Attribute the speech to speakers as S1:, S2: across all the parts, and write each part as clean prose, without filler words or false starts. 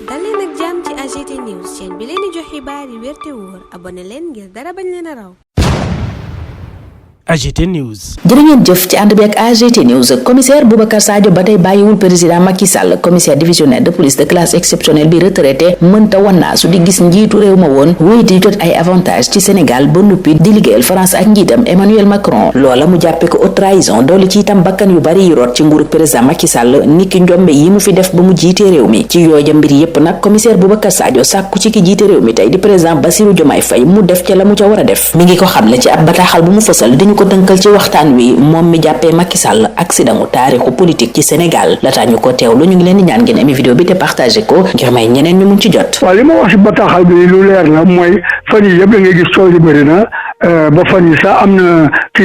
S1: dal leen ak jàmm ci AGT News chaîne bi leen di jox xibaar yi wér te wóor abonné leen ngir dara bañ leen a raw.
S2: AGT News.
S3: jërë ngeen jëf ci ànd bi ak AGT News. commissaire Boubacar Sadio ba tey bàyyiwul président Macky Sall. commissaire divisionnaire de police de classe exceptionnelle bi retraité mënta wannaasu di gis njiitu réew ma woon wéy di jot ay avantage ci Sénégal ba nuppi di liggéeyal France ak njiitam Emmanuel Macron. loola mu jàppe ko haute trahison doole ci itam bakkan yu bari yi root ci nguuru président Macky Sall niki njombe yi mu fi def ba mu jiite réew mi. ci yooja mbir yépp nag commissaire Boubacar Sadio sàkku ci ki jiite réew mi tey di président Bassirou Diomaye Faye mu def ca la mu ca war a def. mi ngi ko xamle ci ab bataaxal bu mu fësal ko dënkal ci waxtaan wi moom mi jàppee Macky Sall accident taarixu politique ci Sénégal laata ñu ko teewlu ñu ngi leen di ñaan ngeen aimé vidéo bi te partagé ko ngir may ñeneen ñu mun ci jot.
S4: waaw li ma wax ci bataaxal bi lu leer la mooy fan yi yëpp da ngay gis coow li bëri na ba fan yi sax am na ci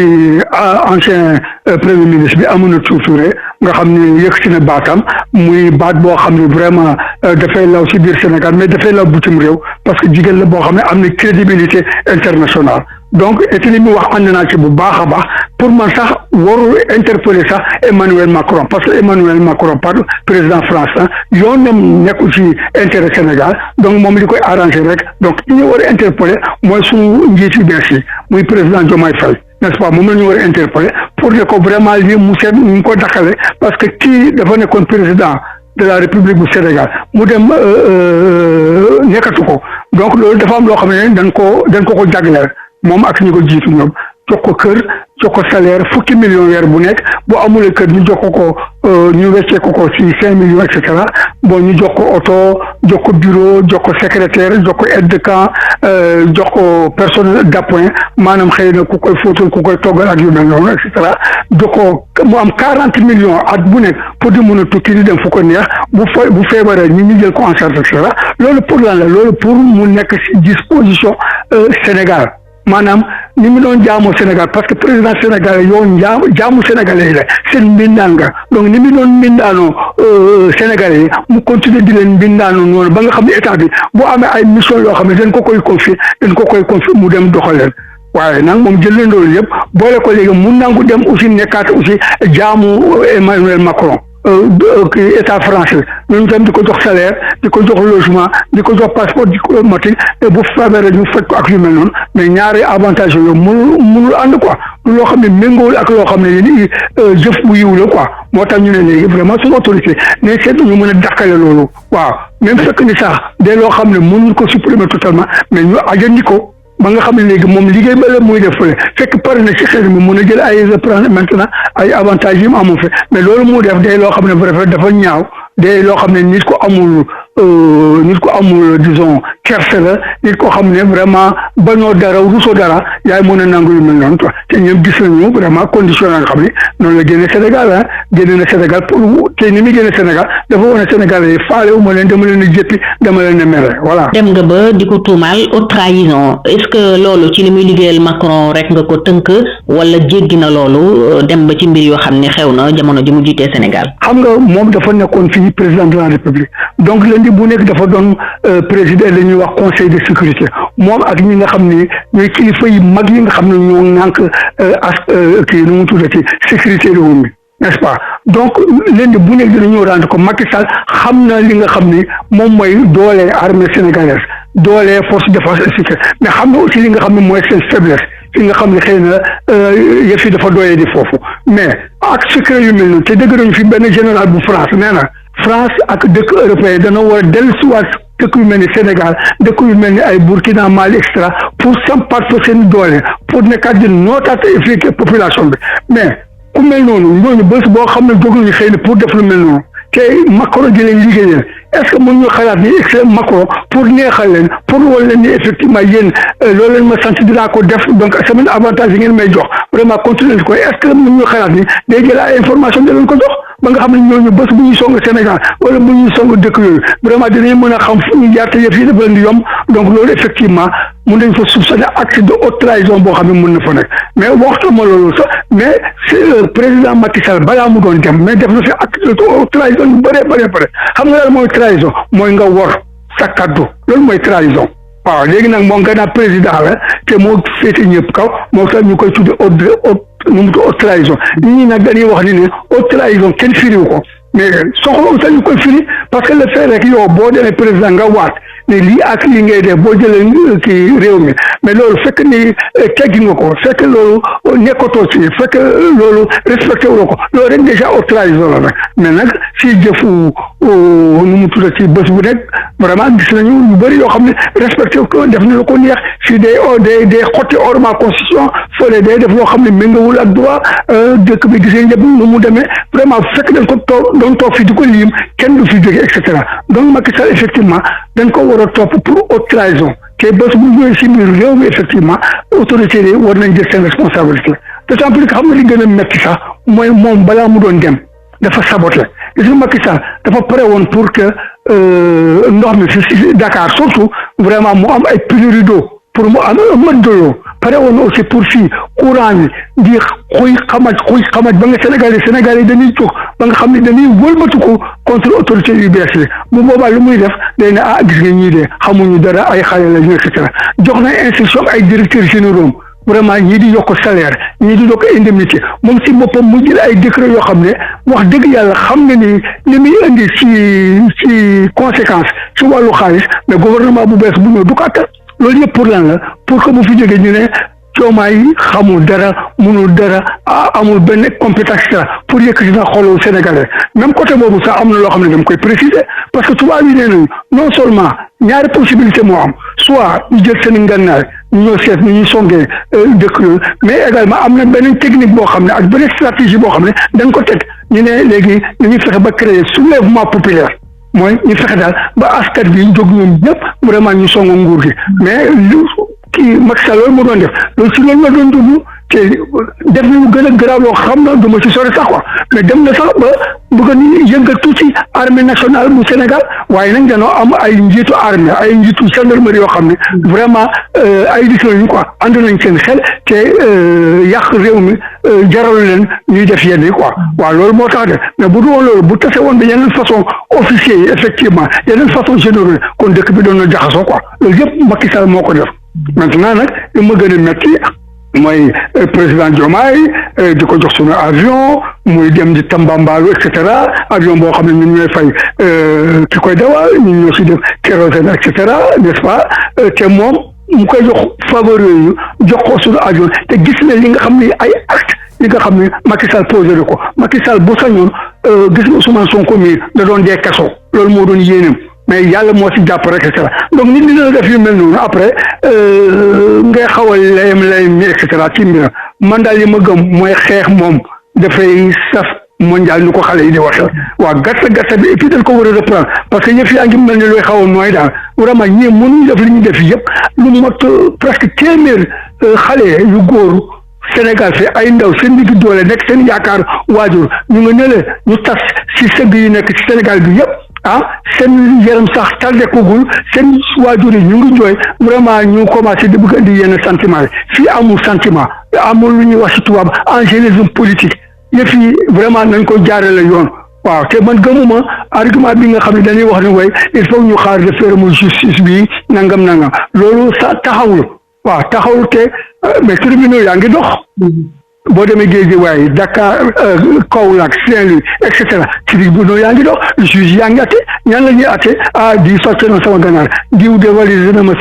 S4: ancien premier ministre bi Aminata Touré nga xam ne yëkkati na baatam muy baat boo xam ne vraiment dafay law ci biir Sénégal mais dafay law bitim réew parce que jigéen la boo xam ne am na crédibilité internationale. donc et li mu wax ànd naa ci bu baax a baax pour man sax warul interpeller sax Emmanuel Macron parce que Emmanuel Macron par président France yoonam nekkul ci intérêt Sénégal donc moom li koy arrangé rek donc li ñu war a interpeller mooy suñu njiit yu bees yi muy président Diomaye Faye n'est-ce pas moom la ñu war a interpeller pour ne ko vraiment lii mu seet ñu ko dakale parce que kii dafa nekkoon président de la République bu Sénégal mu dem nekkatu ko donc loolu dafa am loo xam ne dañ ko jagleel moom ak ñi ko jiitu ñoom jox ko kër jox ko salaire fukki millions weer bu nekk bu amulee kër ñu jox ko ñu weccee ko ci 5 millions et cetera bon ñu jox ko oto jox ko bureau jox ko secrétaire jox ko aide de camp jox ko personnel d'appoint maanaam xëy na ku koy fóotal ku koy toggal ak yu mel noonu et cetera jox ko mu am 40 millions at bu nekk pour di mën a tukki di dem fu ko neex bu feebaree ñu jël ko en charge et cetera loolu pour lan la loolu pour mu nekk ci disposition Sénégal. maanaam ni mu doon jaamoo Sénégal parce que président sénégalais yow jaamu sénégalais yi la seen mbindaan nga donc ni mu doon mbindaanoo sénégalais yi mu continuer di leen mbindaanoo noonu ba nga xam ne état bi boo amee ay mission yoo xam ne dañ ko koy confier mu dem doxaleen waaye nag moom jël leen loolu yëpp boole ko léegi mu nangu dem aussi nekkaat aussi jaamu Emmanuel Macron état français ñun tam di ko jox salaire di ko jox logement di ko jox passeport diplomatique et bu feebaree ñu fekk ko ak yu mel noonu mais ñaari avantage yooyu mënul ànd quoi loo xam ne méngoowul ak loo xam ne yéen jëf bu yiw la quoi moo tax ñu ne léegi vraiment suñu autorité ne seet ñu mën a dàqale loolu waaw même fekk ni sax de loo xam ne mënuñ ko supprimer totalement mais ñu ajandi ko ba nga xam ne léegi moom liggéey ba la muy def fële fekk pare na ci xel mi mun a jël ay reprendre maintenant ay avantages yi mu amoon fi mais loolu mu def day loo xam ne vraiment dafa ñaaw day loo xam ne nit ko amul disons kerse la nit ko xam ne vraiment bañoo dara rusoo dara yaay mën a nangu yu mel noonu quoi te ñoom gis nañu vraiment condition nga xam ne noonu la génne Sénégal génne na Sénégal pour te ni muy génne Sénégal dafa wane Sénégal yi faale wu ma leen dama leen a jëppi dama leen a mere voilà.
S3: dem nga ba di ko tuumaal haute trahison est-ce que loolu ci li muy liggéeyal Macron rek nga ko tënk wala jéggi na loolu dem ba ci mbir yoo xam ne xew na jamono ji mu jiitee Sénégal.
S4: xam nga moom dafa nekkoon fii président de la République donc lundi bu nekk dafa doon président la ñuy wax conseil de sécurité moom ak ñi nga xam ne ñooy kilifa yi mag yi nga xam ne ñoo ŋànk kii nu mu tuddati sécurité réew mi n'est-ce pas donc lundi bu nekk dinañu rendre ko Macky Sall xam na li nga xam ne moom mooy doole armée sénégalaise doole force de défense et sécurité mais xam na aussi li nga xam ne mooy seen faiblesse fi nga xam ne xëy na yëf yi dafa doyee di foofu mais ak secret yu mel noonu te dëgg nañu fi benn général bu France nee na France ak dëkk européen dana war a dellusiwaat dëkk yu mel ni Sénégal dëkk yu mel ni ay Burkina Mali et cetera pour sampaat fa seen doole pour nekkaat di nootaat efficace population bi mais ku mel noonu ñooñu bés boo xam ne jóg nañu xëy na pour def lu mel noonu te Macron di leen liggéeyal est-ce que mën ñu xalaat ni Macron pour neexal leen pour wol leen ni effectivement yéen loolu leen ma sant dinaa ko def donc semaine avantage yi ngeen may jox vraiment continuer ko est-ce que mën ñu xalaat ni day jël ay information da leen ko jox ba nga xam ne ñooñu bés bu ñuy song Sénégal wala bu ñuy song dëkk yooyu vraiment dinañ mën a xam fu ñu jaar te yëf yi dafa leen di yomb donc loolu effectivement mun nañ fa soupçonner acte de haute trahison boo xam ne mën na fa nekk mais waxtuma loolu sax mais président Macky Sall balaa mu doon dem mais def na fi acte de haute trahison yu bëree xam nga lan mooy trahison mooy nga wor sa kaddu loolu mooy trahison waaw léegi nag moom gannaaw président la te moo féete ñëpp kaw moo tax ñu koy tudde haute trahison nit ñi nag dañuy wax ni ne haute trahison kenn firiw ko mais soxla sax ñu koy firi parce que le fait rek yow boo demee président nga waat ne lii ak lii ngay def boo jëlee kii réew mi mais loolu fekk ni teggi nga ko fekk loolu nekkatoo ci fekk loolu respecté wu ko loolu rek déjà haute trahison la nag mais nag si jëfu nu mu tudda ci bés bu nekk vraiment gis nañu ñu bëri yoo xam ne respecté ko def na lu ko neex si day xotti orma constitution fële day def loo xam ne méngawul ak droit dëkk bi gisee ñëpp nu mu demee vraiment fekk dañ ko doon toog fi di ko liim kenn du fi jóge et cetera donc Macky Sall effectivement dañ ko war a topp pour haute trahison te bés bu ñëwee si biir réew mi effectivement autorités yi war nañ jël seen responsabilité d'autant plus que xam nga li gën a métti sax mooy moom balaa mu doon dem dafa saboté gis nga Macky Sall dafa pare woon pour que ndox mi fi Dakar surtout vraiment mu am ay pénurie d'eau pour mu am mën de l'eau pare woon aussi pour fii courant bi di xuy xamaj ba nga Sénégal yi dañuy jóg ba nga xam ne dañuy wëlbatiku contre autorité yu bees yi bu boobaa lu muy def day ne gis nga ñii de xamuñu dara ay xale la ñu et cetera jox na instruction ay directeurs généraux vraiment ñii di yokk salaire ñii di yokk indemnité moom si boppam mu jël ay décret yoo xam ne wax dëgg yàlla xam na ni li muy indi ci conséquence ci wàllu xaalis mais gouvernement bu bees bu ñëw du ko attal loolu yëpp pour lan la pour que bu fi jógee ñu ne Diomaye yi xamul dara munul dara amul benn compétence pour yëkkati na xolu sénégalais même côté boobu sax am na loo xam ne dama koy préciser parce que tubaab yi nee nañu non seulement ñaari possibilité moo am soit ñu jël seen ngànnaay ñu ñëw seet ni ñuy songee dëkk yooyu mais également am na beneen technique boo xam ne ak beneen stratégie boo xam ne dañ ko teg ñu ne léegi dañuy fexe ba créer soulèvement populaire mooy ñu fexe daal ba askan bi ñu jóg ñoom ñëpp vraiment ñu songu nguur gi mais kii Macky Sall loolu mu doon def loolu si loolu la doon dugg te def na lu gën a garaaw loo xam na du ma ci sori sax quoi mais dem na sax ba bëgg a yëngal tuuti armée nationale bu Sénégal waaye nag dañoo am ay njiitu armée ay njiitu gendarmerie yoo xam ne vraiment ay nit lañu quoi ànd nañ seen xel te yàq réew mi jaral leen ñuy def yenn yi quoi waaw loolu moo tax de mais bu dul woon loolu bu tase woon ba yeneen façon officier yi effectivement yeneen façon généraux kon dëkk bi doon na jaxasoo quoi loolu yëpp Macky Sall moo ko def maintenant nag li ma gën a métti mooy président Diomaye di ko jox suñu avion muy dem di Tambambalu et cetera avion boo xam ne ñun ñooy fay ki koy dawal ñun ñoo si def kérosène et cetera n'est-ce pas te moom mu koy jox faveur yooyu jox ko suñu avion te gis na li nga xam ne ay acte li nga xam ne Macky Sall posé na ko Macky Sall bu sañoon gis nga Ousmane Sonko mi da doon dee kaso loolu moo doon yéenam mais yàlla moo si jàpp rek et cetera donc nit ñi dina def yu mel noonu après ngay xaw a layam et cetera ci mbir man daal li ma gëm mooy xeex moom dafay saf mondial ni ko xale yi di waxee waa gàtt bi et puis dañ ko war a reprendre parce que yëf yaa ngi mel ne looy xaw a nooy daal vraiment ñii mënuñ def li ñu def yëpp lu mot presque téeméer xale yu góor Sénégal fi ay ndaw seen digg doole nekk seen yaakaar waajur ñu nga nële ñu tas si sëgg yi nekk ci Sénégal bi yëpp seen yaram sax tardekugul seen waajur yi ñu ngi jooy vraiment ñu commencé di bëgg indi yenn sentiment yi fii amul sentiment amul lu ñuy wax ci tubaab angélisme politique yëf yi vraiment nañ ko jaarale yoon waaw te man gëmuma argument bi nga xam ne dañuy wax ne way il faut ñu xaar référendum justice bi nangam loolu sa taxawul waaw taxawul te mais tribunaux yaa ngi dox boo demee Guédiawaye Dakar Kaolack Saint-Louis et cetera tribunaux yaa ngi dox juge yaa ngi atte ñaan la ñuy atte di fàtte na sama ganaar diw de valise na ma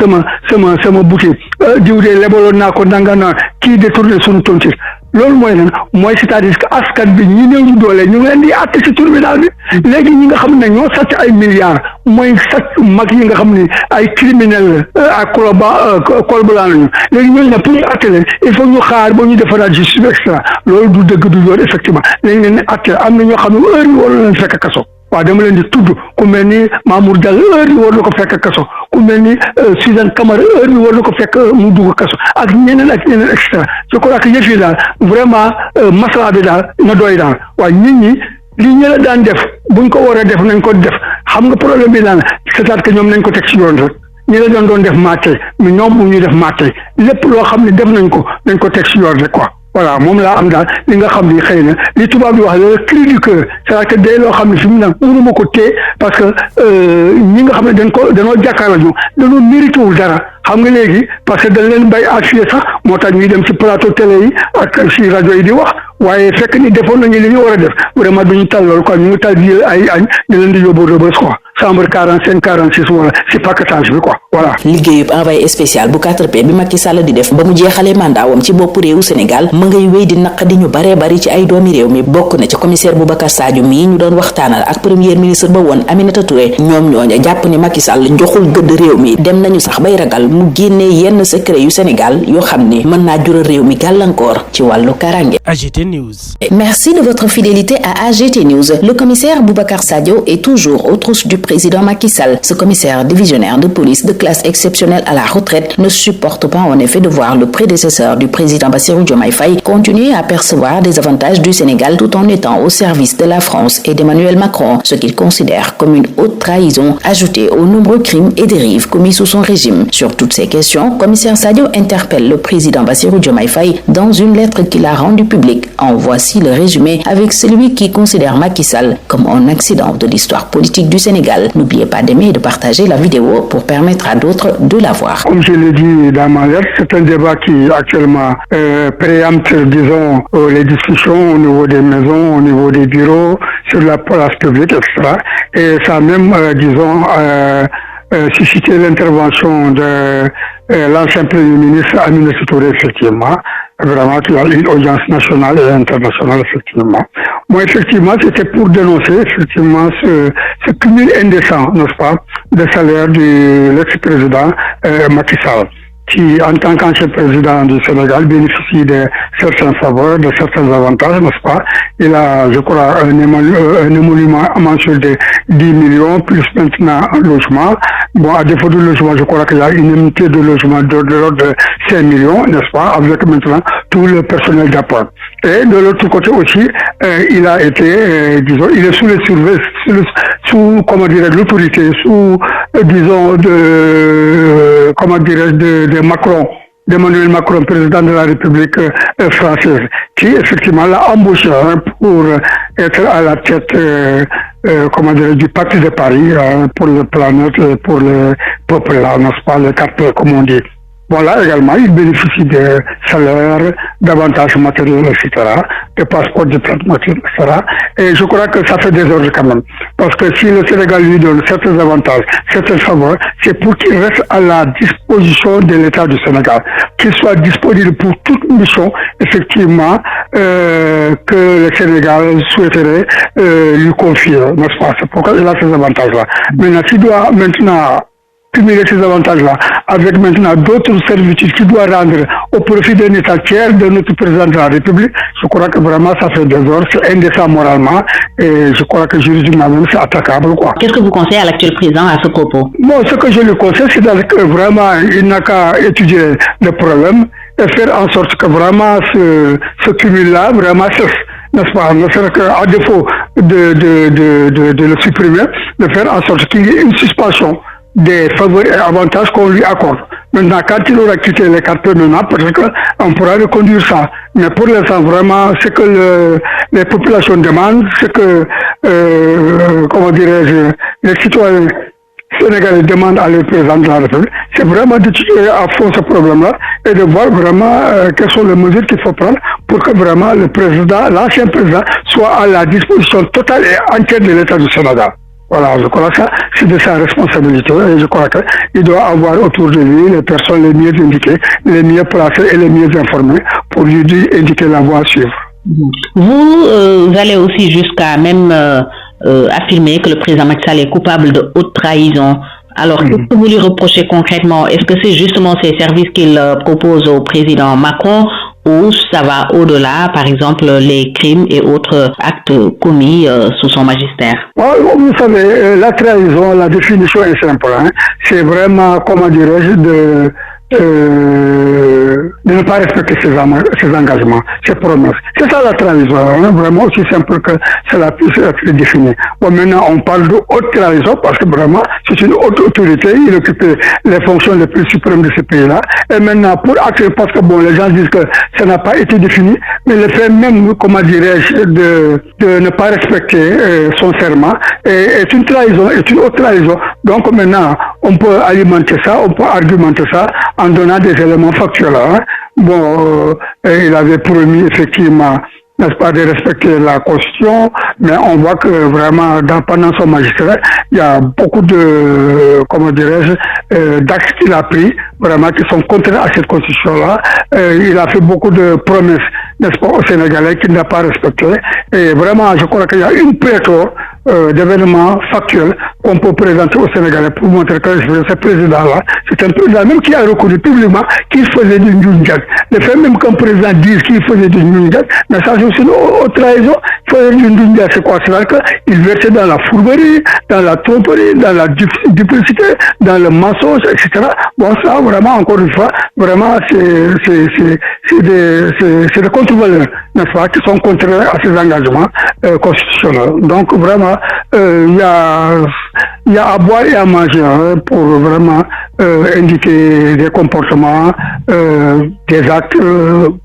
S4: sama boutique diw de lebaloon naa ko nanga kii détourné suñu tontir loolu mooy lan mooy c'est-à-dire que askan bi ñi néew ñu doole ñu ngi leen di atte ci tribunal bi léegi ñi nga xam ne ñoo sàcc ay milliards mooy sàcc mag yi nga xam ne ay criminel ak col blanc lañu léegi ñooñu ne pour ñu atte leen il faut ñu xaar ba ñu defaraat justice extra loolu du dëgg du yoon effectivement léegi leen ne atte am na ñoo xam ne heure yi waroon leen fekk kaso waaw dama leen di tudd ku mel ni Mamour Diallo heure yi war na ko fekk kaso ku mel ni Suzanne Camara heure yi war na ko fekk mu dugg kaso ak ñeneen et cetera je crois que yëf yi daal vraiment masala bi daal na doy daal waaye nit ñi li ñu la daan def buñ ko war a def nañ ko def xam nga problème bi daal c'est-à-dire que ñoom nañ ko teg ci yoon rek ñi la doon def maatee mais ñoom mu ñu def maatee lépp loo xam ne def nañ ko teg ci yoon rek quoi voilà moom laa am daal li nga xam ni xëy na li tubaab di wax le cri du cœur c'est-à-dire que day loo xam ne fi mu nag mënuma ko téye parce que ñi nga xam ne dañoo jàkkaarloo ñu dañoo mérité wul dara xam nga léegi parce que dañ leen bay affiché sax moo tax ñuy dem ci plateau télé yi ak ci rajo yi di wax waaye fekk ni defoon nañu li ñu war a def vraiment duñu tal loolu quoi ñu ngi tal di ay añ di leen di yóbbu Rebeuss quoi chambre 45 46 wala ci paquetage bi quoi voilà.
S3: liggéeyub envoyé spécial bu 4P bi Macky Sall di def ba mu jeexalee mandaawam ci bopp réewu Sénégal ma ngay wéy di naqadi ñu baree bari ci ay doomi réew mi bokk na ci commissaire Boubacar Sadio mii ñu doon waxtaanal ak premier ministre ba woon Aminata Touré ñoom ñooña jàpp ni Macky Sall njoxul gëdd réew mi dem nañu sax bay ragal mu génnee yenn secret yu Sénégal yoo xam ni mën naa jural réew mi gàllankoor ci wàllu karange.
S2: AGT News.
S3: Merci de votre fidélité à AGT News. Le commissaire Boubacar Sadio est toujours aux trousses du président Macky Sall. Ce commissaire divisionnaire de police de classe exceptionnelle à la retraite ne supporte pas en effet de voir le prédécesseur du président Bassirou Diomaye Faye continuer à percevoir des avantages du Sénégal tout en étant au service de la France et d'Emmanuel Macron, ce qu'il considère comme une haute trahison ajoutée aux nombreux crimes et dérives commis sous son régime. Sur toutes ces questions, commissaire Sadio interpelle le président Bassirou Diomaye Faye dans une lettre qu'il a rendue publique. En voici le résumé avec celui qui considère Macky Sall comme un accident de l'histoire politique du Sénégal. N'oubliez pas d'aimer et de partager la vidéo pour permettre à d'autres de la voir.
S4: Comme je l'ai dit dans ma lettre, c'est un débat qui actuellement préempte, disons, les discussions au niveau des maisons, au niveau des bureaux, sur la place publique, etc. Et ça a même, disons, suscité l'intervention de l'ancien Premier ministre Aminata Touré, effectivement, vraiment qui a une audience nationale et internationale, effectivement. Moi, effectivement, c'était pour dénoncer, effectivement, ce cumul indécent, n'est-ce pas, de salaire de l'ex-président Macky Sall, qui, en tant qu'ancien président du Sénégal, bénéficie de certains faveurs, de certains avantages, n'est-ce pas? Il a, je crois, un émolument mensuel de 10 millions, plus maintenant un logement. Bon, à défaut de logement, je crois qu'il y a une unité de logement de l'ordre de 5 millions, n'est-ce pas? Avec maintenant tout le personnel d'apport. Et de l'autre côté aussi, il a été, disons, il est sous les sous, comment dirais-je, l'autorité, sous, disons, comment dirais-je, de Macron, d'Emmanuel Macron, président de la République française, qui effectivement l'a embauché pour être à la tête, comment dirais-je, du Pacte de Paris pour le planète et pour le peuple, là, n'est-ce pas, le quartier, comme on dit. Bon, là également, il bénéficie de salaires, d'avantages matériels, etc., de passeports diplomatiques, etc. Et je crois que ça fait désordre quand même. Parce que si le Sénégal lui donne certains avantages, certains faveurs, c'est pour qu'il reste à la disposition de l'État du Sénégal. Qu'il soit disponible pour toute mission, effectivement, que le Sénégal souhaiterait lui confier, n'est-ce pas? C'est pourquoi il a ces avantages-là. Maintenant, s'il doit maintenant cumuler ces avantages-là avec maintenant d'autres servitudes qu'il doit rendre au profit d'un État tiers de notre président de la République, je crois que vraiment ça fait désordre, c'est indécent moralement et je crois que juridiquement même c'est attaquable, quoi.
S5: Qu'est-ce que vous conseillez à l'actuel président à ce propos?
S4: Bon, ce que je lui conseille, c'est que vraiment il n'a qu'à étudier le problème et faire en sorte que vraiment ce cumul-là vraiment cesse, n'est-ce pas? Ne serait qu'à défaut de le supprimer, de faire en sorte qu'il y ait une suspension des faveurs et avantages qu'on lui accorde. Maintenant, quand il aura quitté les cartes maintenant, peut-être qu'on pourra reconduire ça. Mais pour l'instant, vraiment, ce que les populations demandent, c'est que, comment dirais-je, les citoyens sénégalais demandent à le président de la République, c'est vraiment d'étudier à fond ce problème-là et de voir vraiment quelles sont les mesures qu'il faut prendre pour que vraiment le président, l'ancien président, soit à la disposition totale et entière de l'État du Sénégal. Voilà, je crois que ça, c'est de sa responsabilité et je crois qu'il doit avoir autour de lui les personnes les mieux indiquées, les mieux placées et les mieux informées pour lui indiquer la voie à suivre.
S5: Vous allez aussi jusqu'à même affirmer que le président Macky Sall est coupable de haute trahison. Alors, qu'est-ce que vous lui reprochez concrètement? Est-ce que c'est justement ces services qu'il propose au président Macron ou ça va au-delà, par exemple, les crimes et autres actes commis sous son magistère?
S4: Vous savez, la trahison, la définition est simple. Hein. C'est vraiment, comment dirais-je, de ne pas respecter ses engagements, ses promesses. C'est ça la trahison, hein, vraiment aussi simple que cela puisse être défini. Bon, maintenant, on parle de haute trahison parce que vraiment, c'est une haute autorité, il occupait les fonctions les plus suprêmes de ce pays-là. Et maintenant, pour acter, parce que bon, les gens disent que ça n'a pas été défini, mais le fait même, comment dirais-je, de ne pas respecter son serment est une trahison, est une haute trahison. Donc maintenant, on peut alimenter ça, on peut argumenter ça en donnant des éléments factuels. Hein. Bon, il avait promis effectivement, n'est-ce pas, de respecter la Constitution, mais on voit que vraiment, pendant son magistrat, il y a beaucoup de, comment dirais-je, d'actes qu'il a pris, vraiment, qui sont contraires à cette Constitution-là. Il a fait beaucoup de promesses, n'est-ce pas, aux Sénégalais qu'il n'a pas respectées. Et vraiment, je crois qu'il y a une pléthore d'événements factuels qu'on peut présenter aux Sénégalais pour montrer que ce président-là, c'est un président même qui a reconnu publiquement qu'il faisait du Ndjoudiak. Le fait même qu'un président dise qu'il faisait du Ndjoudiak, mais ça c'est aussi une haute trahison. Faire du Ndjoudiak, c'est quoi? C'est-à-dire qu'il versait dans la fourberie, dans la tromperie, dans la duplicité, dans le mensonge, etc. Bon, ça, vraiment, encore une fois, vraiment, c'est des contre-valeurs, n'est-ce pas, qui sont contraires à ces engagements constitutionnels. Donc, vraiment, il y a à boire et à manger hein, pour vraiment indiquer des comportements, des actes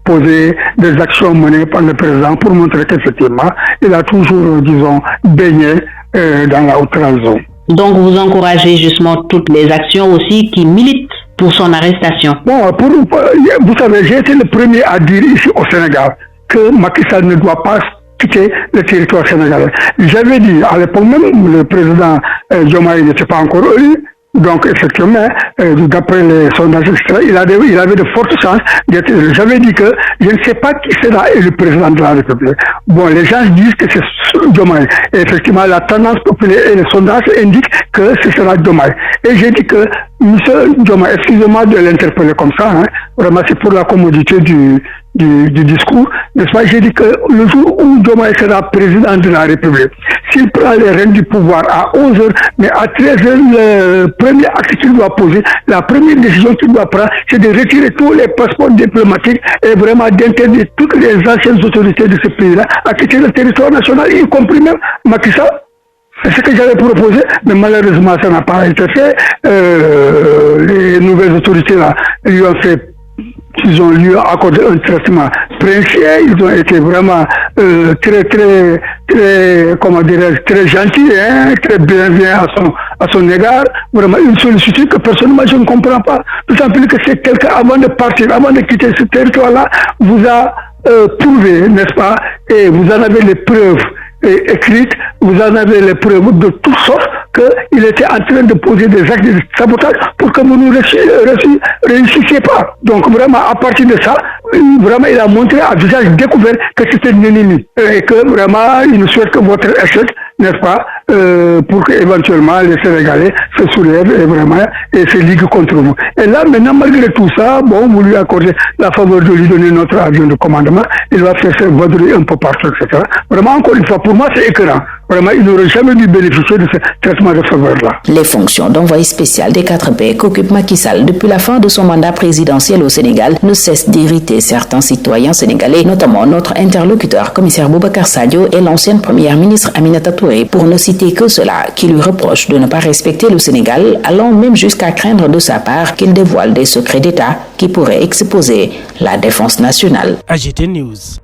S4: posés, des actions menées par le président pour montrer qu'effectivement, il a toujours, disons, baigné dans la haute trahison.
S5: Donc, vous encouragez justement toutes les actions aussi qui militent pour son arrestation.
S4: Bon, vous savez, j'ai été le premier à dire ici au Sénégal que Macky Sall ne doit pas quitter le territoire sénégalais. J'avais dit, à l'époque même, le président Diomaye n'était pas encore élu, donc effectivement, d'après les sondages, etc., il avait de fortes chances d'être élu. J'avais dit que je ne sais pas qui sera le président de la République. Bon, les gens disent que c'est Diomaye. Et effectivement, la tendance populaire et les sondages indiquent que ce sera Diomaye. Et j'ai dit que M. Diomaye, excusez-moi de l'interpeller comme ça, hein, vraiment c'est pour la commodité du discours, n'est-ce pas? J'ai dit que le jour où Diomaye sera président de la République, s'il prend les rênes du pouvoir à 11h, mais à 13h, le premier acte qu'il doit poser, la première décision qu'il doit prendre, c'est de retirer tous les passeports diplomatiques et vraiment d'interdire toutes les anciennes autorités de ce pays-là à quitter le territoire national, y compris même Macky Sall. C'est ce que j'avais proposé, mais malheureusement, ça n'a pas été fait. Les nouvelles autorités là, ils ont lui accordé un traitement princier, ils ont été vraiment très, comment dirais-je, très gentils, hein, très bienveillants à son égard. Vraiment une sollicitude que personnellement je ne comprends pas. Tout simplement que c'est quelqu'un, avant de partir, avant de quitter ce territoire-là, vous a prouvé, n'est-ce pas, et vous en avez les preuves écrites, vous en avez les preuves de toutes sortes qu'il était en train de poser des actes de sabotage pour que vous ne réussissiez pas. Donc vraiment, à partir de ça, vraiment, il a montré à visage découvert que c'était une ennemie et que vraiment, il ne souhaite que votre échec, n'est-ce pas, pour que éventuellement les Sénégalais se soulèvent et vraiment et se liguent contre vous. Et là, maintenant, malgré tout ça, bon, vous lui accordez la faveur de lui donner notre avion de commandement, il va faire ses vadrouilles un peu partout, etc. Vraiment, encore une fois, pour moi, c'est écœurant. Vraiment, il n'aurait jamais dû bénéficier de ce traitement de faveur-là.
S3: Les fonctions d'envoyé spécial des 4P qu'occupe Macky Sall depuis la fin de son mandat présidentiel au Sénégal ne cessent d'irriter certains citoyens sénégalais, notamment notre interlocuteur, commissaire Boubacar Sadio et l'ancienne première ministre Aminata Touré, pour ne citer que cela, qui lui reproche de ne pas respecter le Sénégal, allant même jusqu'à craindre de sa part qu'il dévoile des secrets d'État qui pourraient exposer la défense nationale.
S2: AGT News.